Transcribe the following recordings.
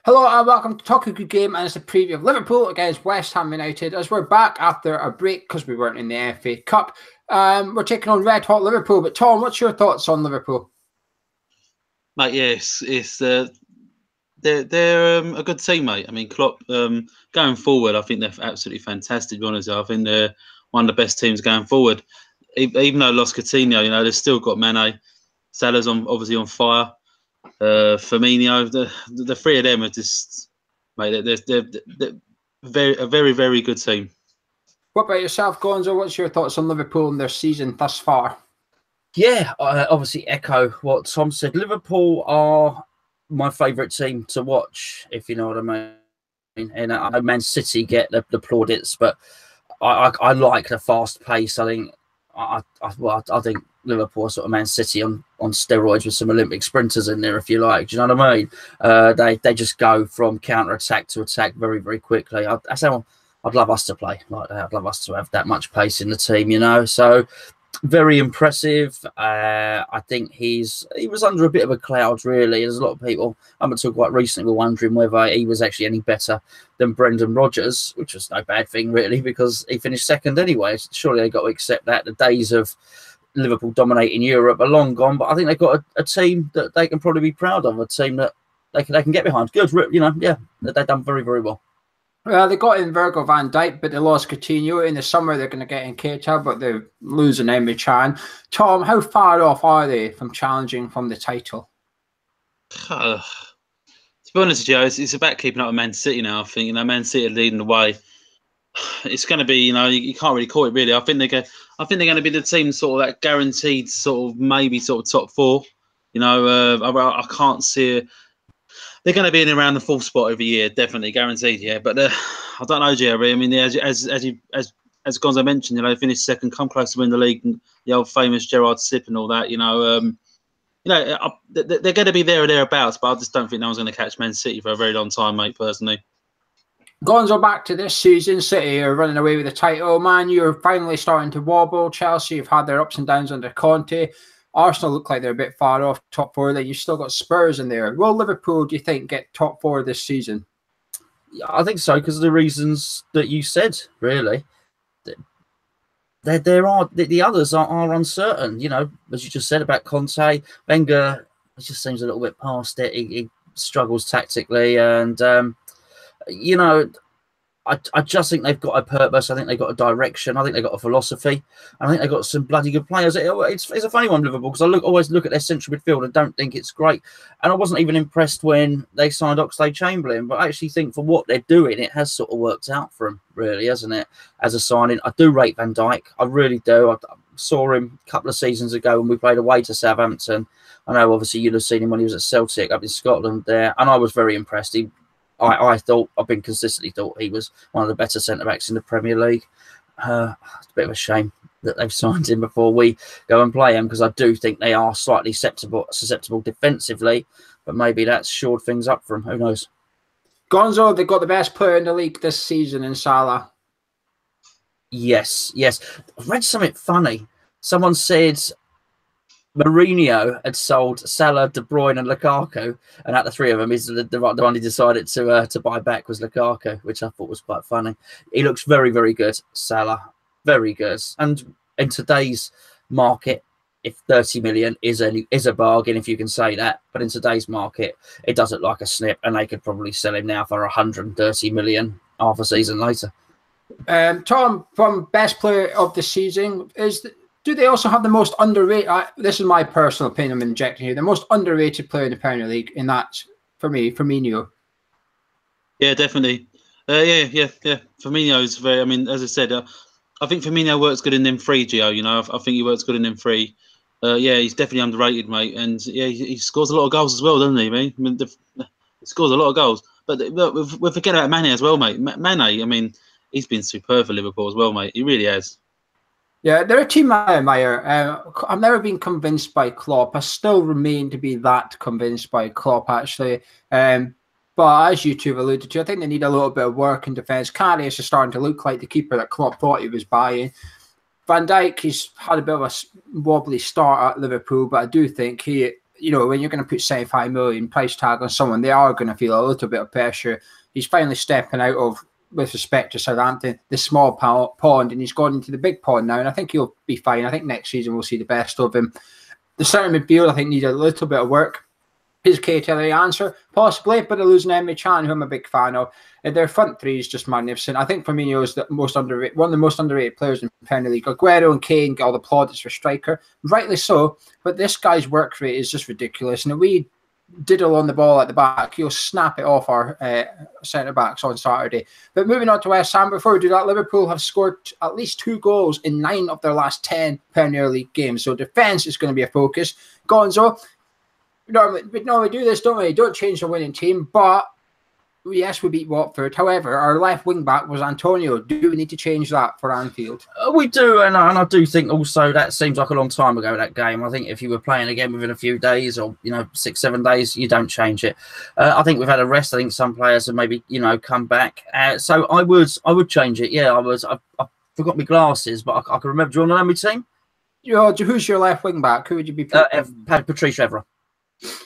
Hello and welcome to Talk a Good Game, and it's a preview of Liverpool against West Ham United as we're back after a break because we weren't in the FA Cup. We're taking on red hot Liverpool. But Tom, what's your thoughts on Liverpool? Mate, they're a good team, mate. I mean, Klopp going forward, I think they're absolutely fantastic. To be honest, I think they're one of the best teams going forward. Even though lost Coutinho, they've still got Mane. Salah's obviously on fire. Firmino, the three of them are just, mate. They're a very, very good team. What about yourself, Gonzo? What's your thoughts on Liverpool and their season thus far? Yeah, I obviously echo what Tom said. Liverpool are my favourite team to watch, if you know what I mean. And I know Man City get the plaudits, but I like the fast pace. I think I think Liverpool are sort of Man City on steroids with some Olympic sprinters in there, if you like. Do you know what I mean? They just go from counter attack to attack very, very quickly. That's how I'd love us to play like that. I'd love us to have that much pace in the team, So very impressive. I think he was under a bit of a cloud, really. There's a lot of people up until quite recently were wondering whether he was actually any better than Brendan Rodgers, which was no bad thing, really, because he finished second anyway. Surely they got to accept that. The days of Liverpool dominating Europe are long gone, but I think they've got a team that they can probably be proud of, a team that they can get behind. Good, they've done very, very well. Well, they got in Virgil van Dijk, but they lost Coutinho. In the summer, they're going to get in Keita, but they're losing Emre Can. Tom, how far off are they from challenging from the title? To be honest with you, it's about keeping up with Man City now. I think Man City are leading the way. It's going to be, you can't really call it really. I think they're going to be the team sort of that guaranteed sort of maybe sort of top four. I can't see it. They're going to be in around the fourth spot every year, definitely guaranteed. Yeah, but I don't know, Jerry. I mean, as Gonzo mentioned, they finished second, come close to win the league, and the old famous Gerrard sip and all that. They're going to be there or thereabouts, but I just don't think no one's going to catch Man City for a very long time, mate. Personally. Gonzo, back to this season, City are running away with the title. Man, you're finally starting to wobble. Chelsea have had their ups and downs under Conte. Arsenal look like they're a bit far off top four. Then you've still got Spurs in there. Will Liverpool, do you think, get top four this season? Yeah, I think so, because of the reasons that you said, really. The others are uncertain, as you just said about Conte. Wenger, it just seems a little bit past it. He struggles tactically, and I just think they've got a purpose. I think they've got a direction. I think they've got a philosophy. I think they've got some bloody good players. It's a funny one, Liverpool, because I always look at their central midfield and don't think it's great. And I wasn't even impressed when they signed Oxlade-Chamberlain, but I actually think for what they're doing, it has sort of worked out for them, really, hasn't it, as a signing. I do rate Van Dijk. I really do. I saw him a couple of seasons ago when we played away to Southampton. I know, obviously, you'd have seen him when he was at Celtic up in Scotland there, and I was very impressed. I've been consistently thought he was one of the better centre-backs in the Premier League. It's a bit of a shame that they've signed him before we go and play him, because I do think they are slightly susceptible defensively, but maybe that's shored things up for him. Who knows? Gonzo, they've got the best player in the league this season in Salah. Yes. I read something funny. Someone said Mourinho had sold Salah, De Bruyne, and Lukaku, and out of the three of them, is the one he decided to buy back was Lukaku, which I thought was quite funny. He looks very, very good, Salah, very good. And in today's market, if 30 million is a bargain, if you can say that, but in today's market, it does look like a snip, and they could probably sell him now for 130 million half a season later. Tom, from best player of the season, do they also have the most underrated? This is my personal opinion. I'm injecting here. The most underrated player in the Premier League, and that's for me, Firmino. Yeah, definitely. Yeah. Firmino is very. I mean, as I said, I think Firmino works good in them three, Gio. I think he works good in them three. He's definitely underrated, mate. And yeah, he scores a lot of goals as well, doesn't he? He scores a lot of goals. But we're forgetting about Mane as well, mate. Mane, I mean, he's been superb for Liverpool as well, mate. He really has. Yeah, they're a team I admire. I've never been convinced by Klopp. I still remain to be that convinced by Klopp, actually. But as you two have alluded to, I think they need a little bit of work in defence. Karius is starting to look like the keeper that Klopp thought he was buying. Van Dijk, he's had a bit of a wobbly start at Liverpool, but I do think he you know, when you're going to put 75 million price tag on someone, they are going to feel a little bit of pressure. He's finally stepping out of, with respect to Southampton, the small pond, and he's gone into the big pond now, and I think he'll be fine. I think next season we'll see the best of him. The centre midfield, I think, needs a little bit of work. Is Keita the answer? Possibly, but they're losing Emre Can, who I'm a big fan of. Their front three is just magnificent. I think Firmino is the most underrated, one of the most underrated players in the Premier League. Aguero and Kane get all the plaudits for striker, rightly so. But this guy's work rate is just ridiculous. And if we diddle on the ball at the back, he'll snap it off our centre backs on Saturday. But moving on to West Ham, before we do that, Liverpool have scored at least 2 goals in 9 of their last 10 Premier League games. So defence is going to be a focus. Gonzo, we normally do this, don't we? Don't change the winning team, but yes, we beat Watford. However, our left wing back was Antonio. Do we need to change that for Anfield? We do, and I do think also that seems like a long time ago, that game. I think if you were playing again within a few days or, 6-7 days, you don't change it. I think we've had a rest. I think some players have maybe, come back. So I would change it. Yeah, I forgot my glasses, but I can remember. Do you want to know my team? Who's your left wing back? Who would you be putting? Patrice Evra.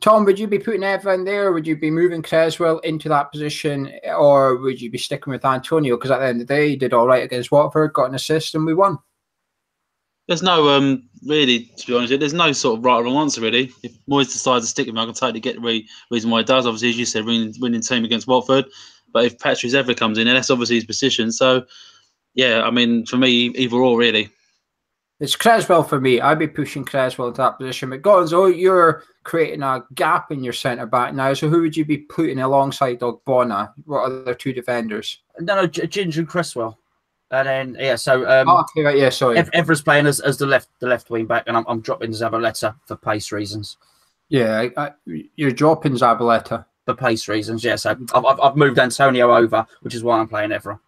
Tom, would you be putting Evra in there? Or would you be moving Creswell into that position? Or would you be sticking with Antonio? Because at the end of the day, he did all right against Watford, got an assist, and we won. There's no, really, to be honest, there's no sort of right or wrong answer, really. If Moyes decides to stick with him, I can totally get the reason why he does. Obviously, as you said, winning team against Watford. But if Patrice Evra comes in, that's obviously his position. So, yeah, I mean, for me, either or, really. It's Creswell for me. I'd be pushing Creswell into that position. But Gonzo, you're creating a gap in your centre back now. So who would you be putting alongside Ogbonna? What other 2 defenders? No, Ginger and Creswell. And then okay, right, yeah, sorry. Evra's playing as the left wing back, and I'm dropping Zabaleta for pace reasons. Yeah, you're dropping Zabaleta for pace reasons. Yeah, so I've moved Antonio over, which is why I'm playing Evra.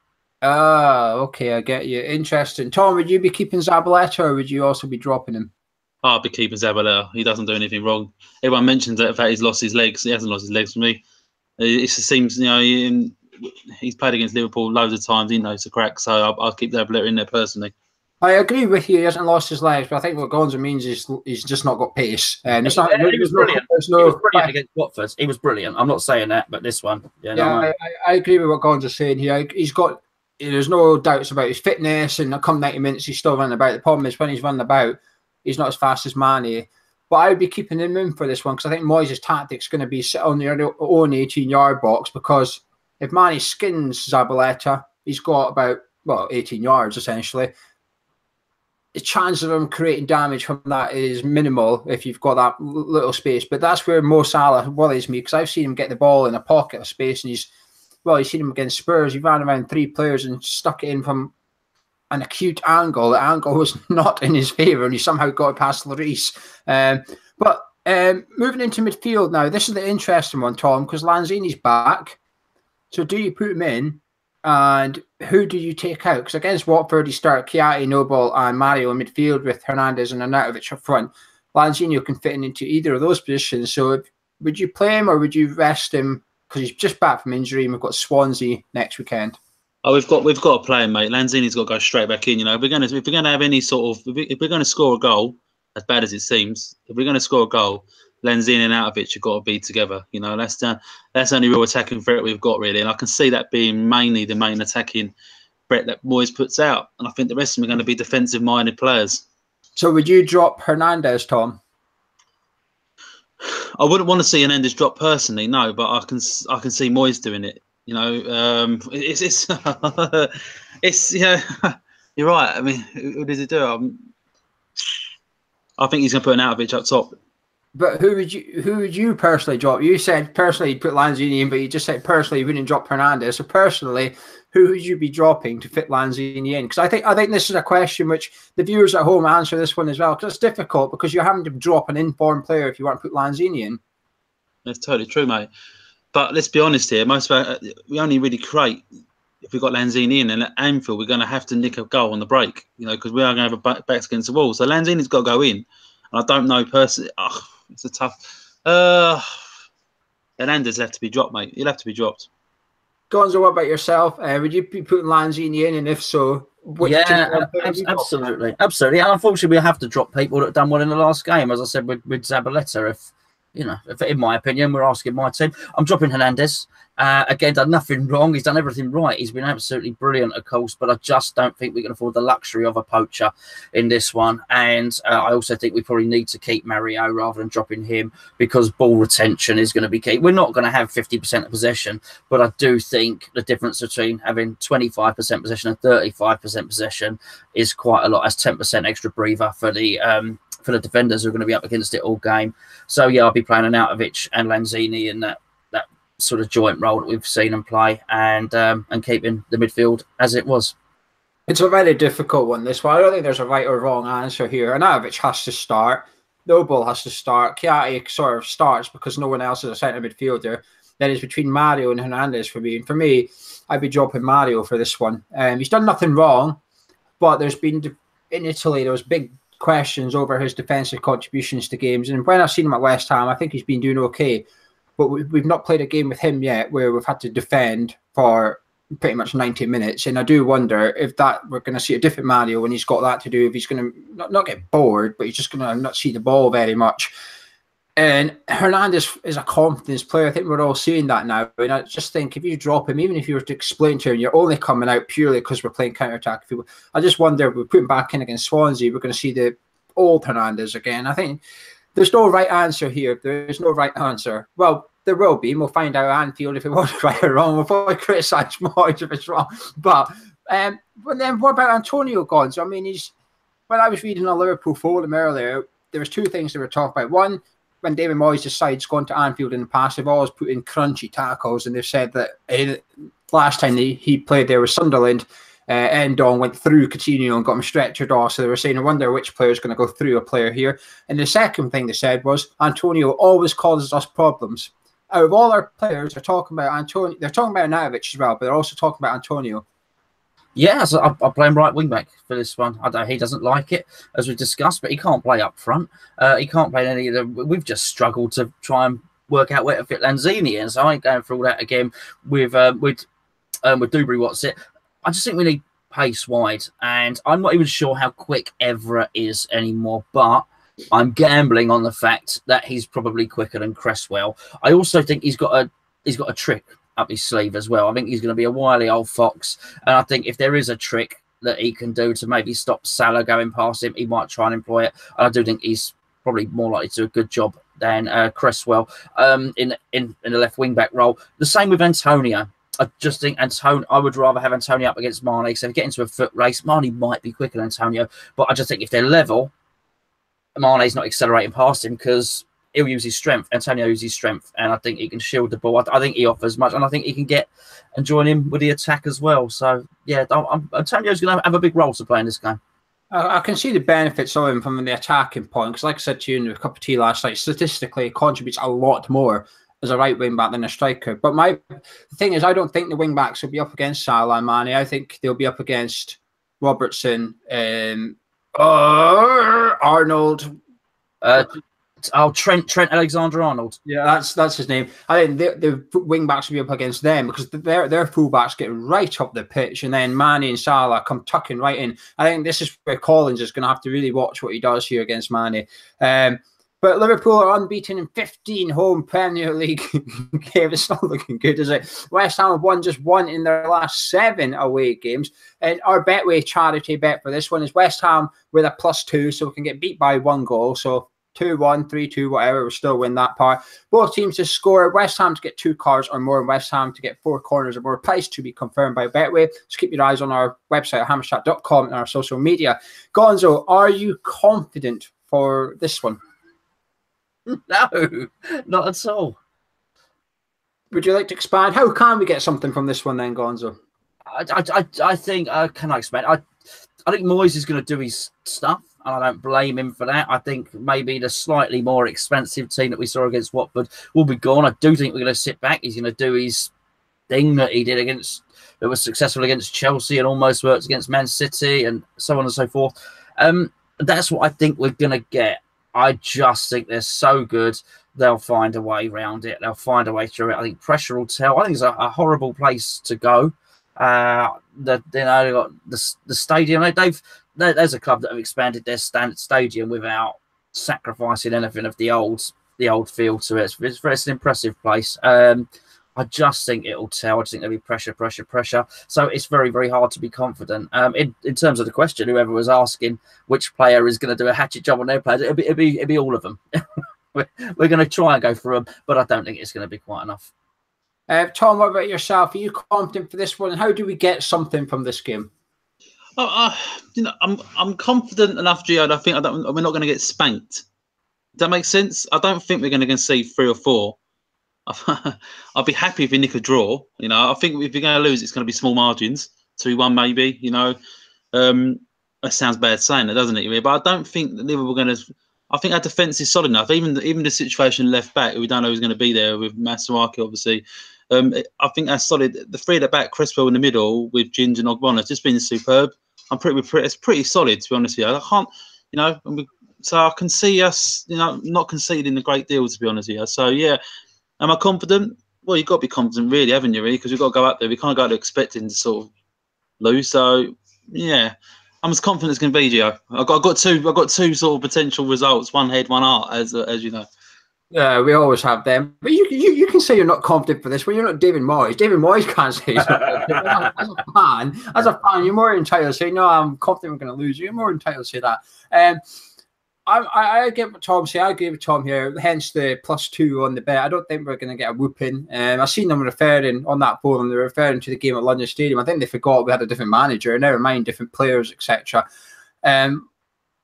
Okay, I get you. Interesting. Tom, would you be keeping Zabaleta or would you also be dropping him? I'll be keeping Zabaleta. He doesn't do anything wrong. Everyone mentions that he's lost his legs. He hasn't lost his legs for me. It just seems, he's played against Liverpool loads of times. He knows the crack, so I'll keep Zabaleta in there personally. I agree with you. He hasn't lost his legs, but I think what Gonzo means is he's just not got pace. And he was brilliant. He was brilliant against Watford. He was brilliant. I'm not saying that, but this one, I agree with what Gonzo's saying here. He's got. There's no doubts about his fitness, and come 90 minutes, he's still running about. The problem is when he's running about, he's not as fast as Mane. But I would be keeping him in for this one because I think Moyes' tactic's going to be sit on their own 18-yard box, because if Mane skins Zabaleta, he's got about 18 yards essentially. The chance of him creating damage from that is minimal if you've got that little space. But that's where Mo Salah worries me, because I've seen him get the ball in a pocket of space, and you've seen him against Spurs. He ran around 3 players and stuck it in from an acute angle. The angle was not in his favour, and he somehow got past Lloris. But moving into midfield now, this is the interesting one, Tom, because Lanzini's back. So do you put him in, and who do you take out? Because against Watford, you start Chiati, Noble, and Mario in midfield with Hernandez and Arnautovic up front. Lanzini can fit into either of those positions. So would you play him or would you rest him? Because he's just back from injury, and we've got Swansea next weekend. Oh, we've got to play him, mate. Lanzini's got to go straight back in. If we're going to have any sort of, if we're going to score a goal, as bad as it seems, if we're going to score a goal, Lanzini and Arnautovic have got to be together. That's the only real attacking threat we've got, really. And I can see that being mainly the main attacking threat that Moyes puts out. And I think the rest of them are going to be defensive-minded players. So would you drop Hernandez, Tom? I wouldn't want to see Hernandez drop personally, no, but I can see Moyes doing it. It's you're right. I mean, who does he do? I think he's going to put an Arnautovic up top. But who would you personally drop? You said personally you'd put Lanzini in, but you just said personally you wouldn't drop Hernandez. So personally, who would you be dropping to fit Lanzini in? Because I think this is a question which the viewers at home answer this one as well, because it's difficult because you're having to drop an informed player if you want to put Lanzini in. That's totally true, mate. But let's be honest here. We only really create if we've got Lanzini in, and at Anfield we're going to have to nick a goal on the break, because we are going to have backs against the wall. So Lanzini's got to go in. And I don't know personally. It's a tough. Hernandez will have to be dropped, mate. He'll have to be dropped. Gonzo, what about yourself? Would you be putting Lanzini in, and if so, absolutely. And unfortunately, we have to drop people that have done well in the last game, as I said with Zabaleta. you know, in my opinion, we're asking my team. I'm dropping Hernandez. Again, done nothing wrong. He's done everything right. He's been absolutely brilliant, of course, but I just don't think we can afford the luxury of a poacher in this one. And I also think we probably need to keep Mario rather than dropping him, because ball retention is going to be key. We're not going to have 50% of possession, but I do think the difference between having 25% possession and 35% possession is quite a lot. That's 10% extra breather for the defenders who are going to be up against it all game. So yeah, I'll be playing Arnautovic and Lanzini in that sort of joint role that we've seen them play, and keeping the midfield as it was. It's a very difficult one, this one. I don't think there's a right or wrong answer here. Arnautovic has to start. Noble has to start. Chiati sort of starts because no one else is a centre midfielder. Then it's between Mario and Hernandez for me. And for me, I'd be dropping Mario for this one. He's done nothing wrong, but there's been, in Italy, there was big questions over his defensive contributions to games. And when I've seen him at West Ham, I think he's been doing okay. But we've not played a game with him yet where we've had to defend for pretty much 90 minutes. And I do wonder if that we're going to see a different Mario when he's got that to do, if he's going to not get bored, but he's just going to not see the ball very much. And Hernandez is a confidence player. I think we're all seeing that now. And I just think if you drop him, even if you were to explain to him, you're only coming out purely because we're playing counter-attack. I just wonder if we put him back in against Swansea, we're going to see the old Hernandez again. I think there's no right answer here. There's no right answer. Well, there will be. We'll find out at Anfield if it was right or wrong. We'll probably criticise Moyes if it's wrong. But then what about Antonio Gonzo? I mean, when I was reading a Liverpool forum earlier, there was two things they were talking about. One, when David Moyes decides going to Anfield in the past, they've always put in crunchy tackles, and they've said that last time he played there with Sunderland, Endon went through Coutinho and got him stretchered off. So they were saying, I wonder which player is going to go through a player here. And the second thing they said was, Antonio always causes us problems. Out of all our players, they're talking about Antonio. They're talking about Arnautovic as well, but they're also talking about Antonio. Yeah, so I'll play him right wing back for this one. I don't. He doesn't like it, as we discussed, but he can't play up front. He can't play any of the. We've just struggled to try and work out where to fit Lanzini in, so I ain't going through all that again with Dubry. What's it? I just think we need pace wide, and I'm not even sure how quick Evra is anymore, but I'm gambling on the fact that he's probably quicker than Cresswell. I also think he's got a trick up his sleeve as well. I think he's going to be a wily old fox, and I think if there is a trick that he can do to maybe stop Salah going past him, he might try and employ it. And I do think he's probably more likely to do a good job than Cresswell in the left wing back role. The same with Antonio. I just think I would rather have Antonio up against Mane. So if we get into a foot race, Mane might be quicker than Antonio, but I just think if they're level, Mane's not accelerating past him because he'll use his strength. Antonio uses his strength, and I think he can shield the ball. I think he offers much, and I think he can get and join in with the attack as well. So, yeah, Antonio's going to have a big role to play in this game. I can see the benefits of him from the attacking point, because like I said to you in a cup of tea last night, statistically, he contributes a lot more as a right wing back than a striker. But the thing is, I don't think the wing backs will be up against Salah and Mane. I think they'll be up against Robertson, Arnold. Trent Alexander-Arnold. Yeah, that's his name. I think the wing backs will be up against them because their full backs get right up the pitch, and then Mane and Salah come tucking right in. I think this is where Collins is going to have to really watch what he does here against Mane. But Liverpool are unbeaten in 15 home Premier League games. It's not looking good, is it? West Ham have won just one in their last 7 away games. And our Betway charity bet for this one is West Ham with a +2, so we can get beat by 1 goal. So 2-1, 3-2, whatever, we'll still win that part. Both teams to score. West Ham to get 2 cards or more, and West Ham to get 4 corners or more. Price to be confirmed by Betway. So keep your eyes on our website at hammerchat.com and our social media. Gonzo, are you confident for this one? No, not at all. Would you like to expand? How can we get something from this one then, Gonzo? I think, can I expand? I think Moyes is going to do his stuff, and I don't blame him for that. I think maybe the slightly more expensive team that we saw against Watford will be gone. I do think we're going to sit back. He's going to do his thing that he did that was successful against Chelsea and almost worked against Man City and so on and so forth. That's what I think we're going to get. I just think they're so good. They'll find a way around it. They'll find a way through it. I think pressure will tell. I think it's a horrible place to go. They got the stadium. There's a club that have expanded their standard stadium without sacrificing anything of the old the old feel to it. It's an impressive place. I just think it'll tell. I just think there'll be pressure. So it's very, very hard to be confident. In terms of the question, whoever was asking which player is going to do a hatchet job on their players, it'll be all of them. We're going to try and go through them, but I don't think it's going to be quite enough. Tom, what about yourself? Are you confident for this one? And how do we get something from this game? I'm confident enough, Gio. I think we're not going to get spanked. Does that make sense? I don't think we're going to see 3 or 4. I'll be happy if we nick a draw. I think if we're going to lose, it's going to be small margins, 2-1 maybe. That sounds bad saying that, doesn't it? But I don't think that Liverpool are going to. I think our defence is solid enough. Even the situation left back, we don't know who's going to be there with Masuaki, obviously. I think that's solid. The 3 at the back, Creswell in the middle with Ginge and Ogbonna, has just been superb. It's pretty solid, to be honest with you. I can't, so I can see us, not conceding a great deal, to be honest with you. So yeah, am I confident? Well, you've got to be confident, really, haven't you? Really, because we've got to go out there. We can't go out there expecting to sort of lose. So yeah, I'm as confident as can be, Gio. I've got two sort of potential results: one head, one heart, as you know. Yeah, we always have them. But you can say you're not confident for this when you're not David Moyes. David Moyes can't say he's not confident. As a fan, you're more entitled to say, no, I'm confident we're going to lose. You're more entitled to say that. I get what Tom said. I agree with Tom here, hence the +2 on the bet. I don't think we're going to get a whooping. I've seen them referring on that forum, they're referring to the game at London Stadium. I think they forgot we had a different manager, never mind different players, etc.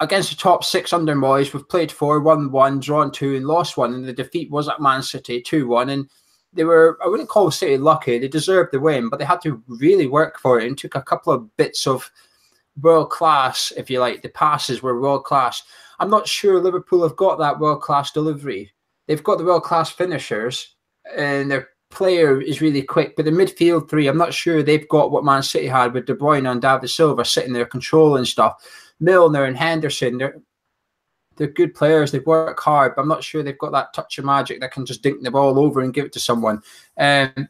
Against the top 6 under Moyes, we've played 4, won 1, drawn 2, and lost 1. And the defeat was at Man City, 2-1. And they were, I wouldn't call City lucky. They deserved the win, but they had to really work for it and took a couple of bits of world class, if you like. The passes were world class. I'm not sure Liverpool have got that world class delivery. They've got the world class finishers, and their player is really quick. But the midfield 3, I'm not sure they've got what Man City had with De Bruyne and David Silva sitting there controlling stuff. Milner and Henderson, they're good players. They work hard, but I'm not sure they've got that touch of magic that can just dink the ball over and give it to someone. I think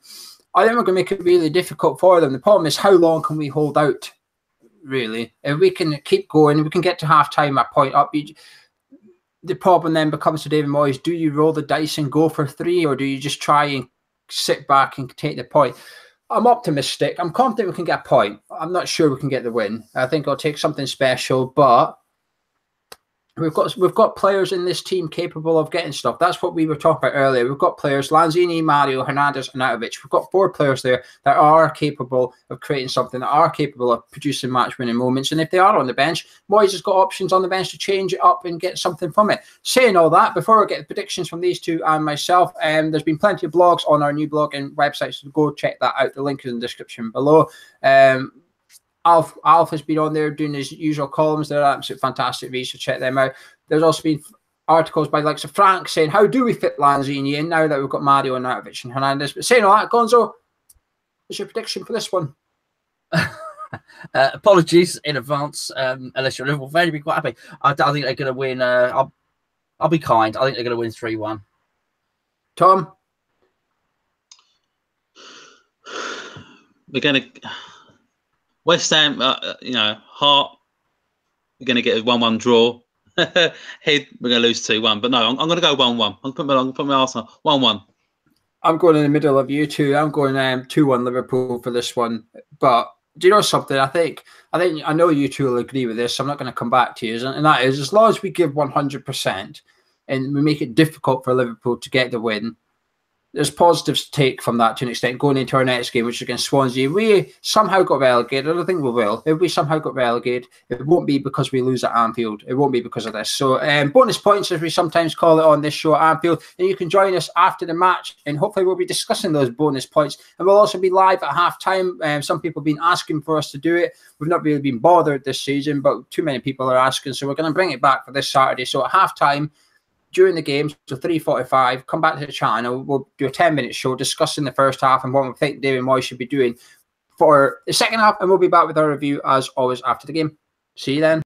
we're going to make it really difficult for them. The problem is, how long can we hold out, really? If we can keep going, we can get to half-time a point up. The problem then becomes to David Moyes, do you roll the dice and go for 3, or do you just try and sit back and take the point? I'm optimistic. I'm confident we can get a point. I'm not sure we can get the win. I think it'll take something special, but we've got players in this team capable of getting stuff. That's what we were talking about earlier. We've got players, Lanzini, Mario, Hernandez, and Arnautovic. We've got 4 players there that are capable of creating something, that are capable of producing match-winning moments. And if they are on the bench, Moyes has got options on the bench to change it up and get something from it. Saying all that, before I get the predictions from these two and myself, there's been plenty of blogs on our new blog and website, so go check that out. The link is in the description below. Alf has been on there doing his usual columns. They're absolutely fantastic reads, so check them out. There's also been articles by the likes of Frank saying, how do we fit Lanzini in now that we've got Mario and Arnautovic and Hernandez? But saying all that, Gonzo, what's your prediction for this one? Apologies in advance, unless you're a Liverpool fan, you'd be quite happy. I think they're going to win. I'll be kind. I think they're going to win 3-1. Tom? We're going to... West Ham, heart, we're going to get a 1-1 draw. Head, we're going to lose 2-1. But no, I'm going to go 1-1. I'm going to put my Arsenal 1-1. I'm going in the middle of you two. I'm going 2-1 Liverpool for this one. But do you know something? I know you two will agree with this. So I'm not going to come back to you. And that is, as long as we give 100% and we make it difficult for Liverpool to get the win, there's positives to take from that to an extent going into our next game, which is against Swansea. We somehow got relegated. I don't think we will. If we somehow got relegated, it won't be because we lose at Anfield. It won't be because of this. So bonus points, as we sometimes call it on this show at Anfield. And you can join us after the match, and hopefully we'll be discussing those bonus points. And we'll also be live at half-time. Some people have been asking for us to do it. We've not really been bothered this season, but too many people are asking. So we're going to bring it back for this Saturday. So at half-time, during the game, so 3:45, come back to the channel. We'll do a 10-minute show discussing the first half and what we think David Moyes should be doing for the second half. And we'll be back with our review, as always, after the game. See you then.